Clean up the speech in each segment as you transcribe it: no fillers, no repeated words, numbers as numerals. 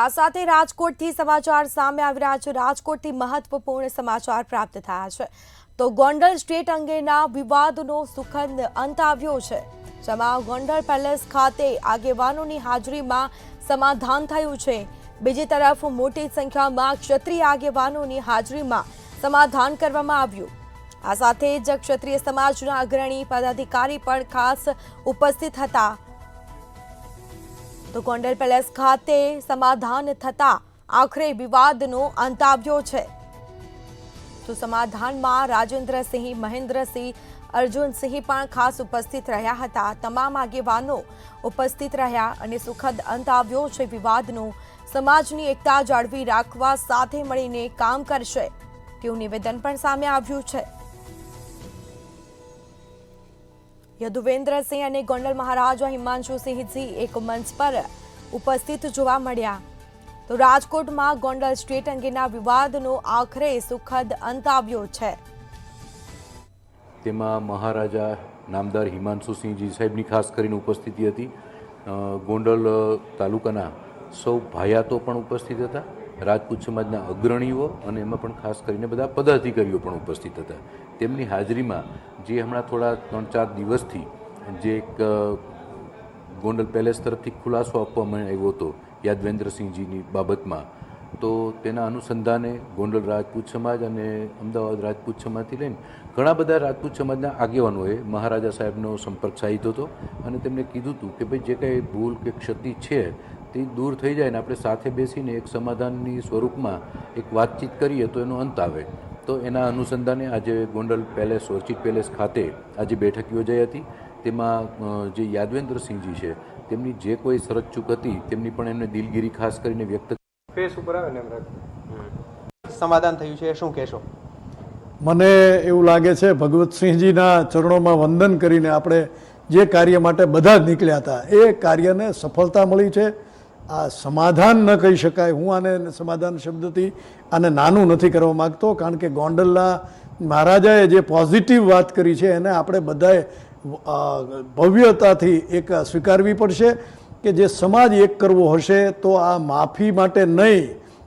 આ સાથે રાજકોટથી સમાચાર સામે આવી રહ્યા છે। રાજકોટથી મહત્વપૂર્ણ સમાચાર પ્રાપ્ત થયા છે તો ગોંડલ સ્ટેટ અંગેના વિવાદનો સુખદ અંત આવ્યો છે, જેમાં ગોંડલ પેલેસ ખાતે આગેવાનોની હાજરીમાં સમાધાન થયું છે। બીજી તરફ મોટી સંખ્યામાં ક્ષત્રિય આગેવાનોની હાજરીમાં સમાધાન કરવામાં આવ્યું। આ સાથે જ ક્ષત્રિય સમાજના અગ્રણી પદાધિકારી પણ ખાસ ઉપસ્થિત હતા। તો ગોંડલ પેલેસ ખાતે સમાધાન થતા આખરે વિવાદનો અંત આવ્યો છે। તો સમાધાનમાં રાજેન્દ્રસિંહ, મહેન્દ્રસિંહ, અર્જુનસિંહ પણ ખાસ ઉપસ્થિત રહ્યા હતા। તમામ આગેવાનો ઉપસ્થિત રહ્યા અને સુખદ અંત આવ્યો છે વિવાદનો। સમાજની એકતા જાળવી રાખવા સાથે મળીને કામ કરશે તેવું નિવેદન પણ સામે આવ્યું છે। યદુવેન્દ્રસિંહ અને ગોંડલ મહારાજા હિમાંશુસિંહજી એક મંચ પર ઉપસ્થિત જોવા મળ્યા। તો રાજકોટમાં ગોંડલ સ્ટેટ અંગેના વિવાદનો આખરે સુખદ અંત આવ્યો છે। તેમાં મહારાજા નામદાર હિમાંશુસિંહજી સાહેબની ખાસ કરીને ઉપસ્થિતિ હતી। ગોંડલ તાલુકાના સૌ ભાયાતો પણ ઉપસ્થિત હતા, રાજપૂત સમાજના અગ્રણીઓ અને એમાં પણ ખાસ કરીને બધા પદાધિકારીઓ પણ ઉપસ્થિત હતા। તેમની હાજરીમાં જે હમણાં થોડા 3-4 દિવસથી જે એક ગોંડલ પેલેસ તરફથી ખુલાસો આપવામાં આવ્યો હતો યાદવેન્દ્રસિંહજીની બાબતમાં, તો તેના અનુસંધાને ગોંડલ રાજપૂત સમાજ અને અમદાવાદ રાજપૂત સમાજથી લઈને ઘણા બધા રાજપૂત સમાજના આગેવાનોએ મહારાજા સાહેબનો સંપર્ક સાધ્યો હતો અને તેમને કીધું હતું કે ભાઈ જે કંઈ ભૂલ કે ક્ષતિ છે તે દૂર થઈ જાય ને આપણે સાથે બેસીને એક સમાધાનની સ્વરૂપમાં એક વાતચીત કરીએ તો એનો અંત આવે। તો એના અનુસંધાને આજે ગોંડલ પેલેસ, ઓર્ચિડ પેલેસ ખાતે આજે બેઠક યોજાઈ હતી। તેમાં જે યાદવેન્દ્રસિંહજી છે તેમની જે કોઈ શરત ચૂક હતી તેમની પણ એમને દિલગીરી ખાસ કરીને વ્યક્ત ફેસ ઉપર આવે ને સમાધાન થયું છે, શું કહેશો? મને એવું લાગે છે ભગવતસિંહજીના ચરણોમાં વંદન કરીને આપણે જે કાર્ય માટે બધા જ નીકળ્યા હતા એ કાર્યને સફળતા મળી છે। આ સમાધાન ન કહી શકાય, હું આને સમાધાન શબ્દથી આને નાનું નથી કરવા માગતો, કારણ કે ગોંડલના મહારાજાએ જે પોઝિટિવ વાત કરી છે એને આપણે બધાએ ભવ્યતાથી એક સ્વીકારવી પડશે કે જે સમાજ એક કરવો હશે તો આ માફી માટે નહીં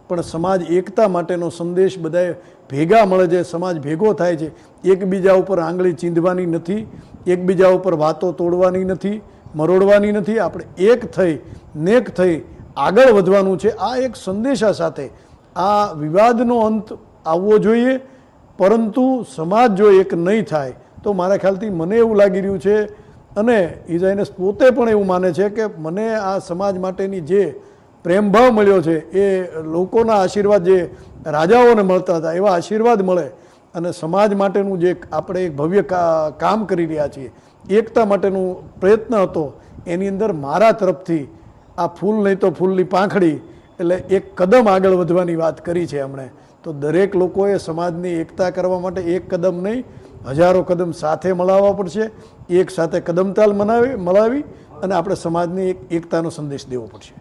પણ સમાજ એકતા માટેનો સંદેશ બધાએ ભેગા મળે છે, સમાજ ભેગો થાય છે। એકબીજા ઉપર આંગળી ચીંધવાની નથી, એકબીજા ઉપર વાતો તોડવાની નથી, મરોડવાની નથી, આપણે એક થઈ નેક થઈ આગળ વધવાનું છે। આ એક સંદેશા સાથે આ વિવાદનો અંત આવવો જોઈએ, પરંતુ સમાજ જો એક નહીં થાય તો મારા ખ્યાલથી મને એવું લાગી રહ્યું છે અને ઇઝાઇનસ પોતે પણ એવું માને છે કે મને આ સમાજ માટેની જે પ્રેમભાવ મળ્યો છે એ લોકોના આશીર્વાદ જે રાજાઓને મળતા હતા એવા આશીર્વાદ મળે અને સમાજ માટેનું જે આપણે એક ભવ્ય કામ કરી રહ્યા છીએ, એકતા માટેનું પ્રયત્ન હતો, એની અંદર મારા તરફથી આ ફૂલ નહીં તો ફૂલની પાંખડી એટલે એક કદમ આગળ વધવાની વાત કરી છે એમણે। તો દરેક લોકોએ સમાજની એકતા કરવા માટે એક કદમ નહીં, હજારો કદમ સાથે મળાવવા પડશે, એક સાથે કદમતાલ મળાવી અને આપણે સમાજની એક એકતાનો સંદેશ દેવો પડશે।